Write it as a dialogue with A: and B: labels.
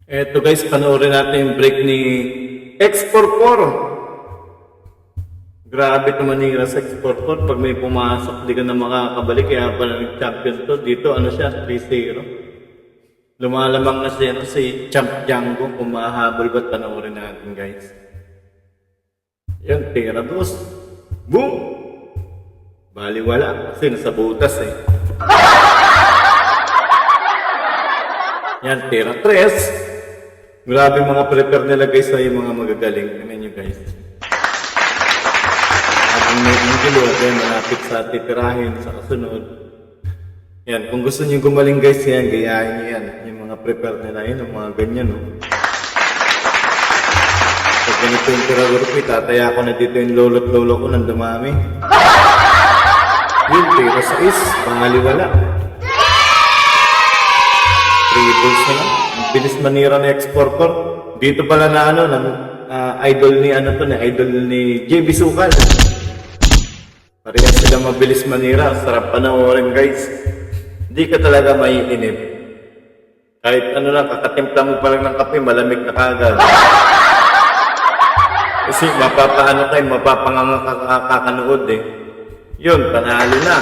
A: Eto guys, panoorin natin yung break ni X44. Grabe tumanira sa X44. Pag may pumasok, di ka na makakabalik. Kaya pala nag-champion to. Dito, ano siya, 3-0. Lumalamang na siya si Champ Django. Kung mahahabol ba't panoorin natin guys. Yan, tira dos. Boom! Baliwala. Kasi nasa butas eh. Yan, tira 3. Grabe mga prepare nila guys na yung mga magagaling. Tingnan nyo guys. At ang may kiluwag ay malapit sa titirahin sa kasunod. Yan, kung gusto nyo gumaling guys yan, gayahin nyo yan. Yung mga prepare nila yun, yung mga ganyan no. Pag ganito yung tira-grupo, tataya ko na dito yung lolo't lolo ko ng dumami. Yun, tira sa pangaliwala. 3 balls na lang. Bilis manira na X44. Dito pala na ano, ng idol ni ano to, idol ni JB Sukal. Parehas sila mabilis manira. Sarap panoorin guys. Hindi ka talaga maiinip. Kahit ano lang, kakatimpla mo pa lang ng kape, malamig na kagad. Kasi mapapaano kayo, mapapanganga kakanood eh. Yun, panalo na.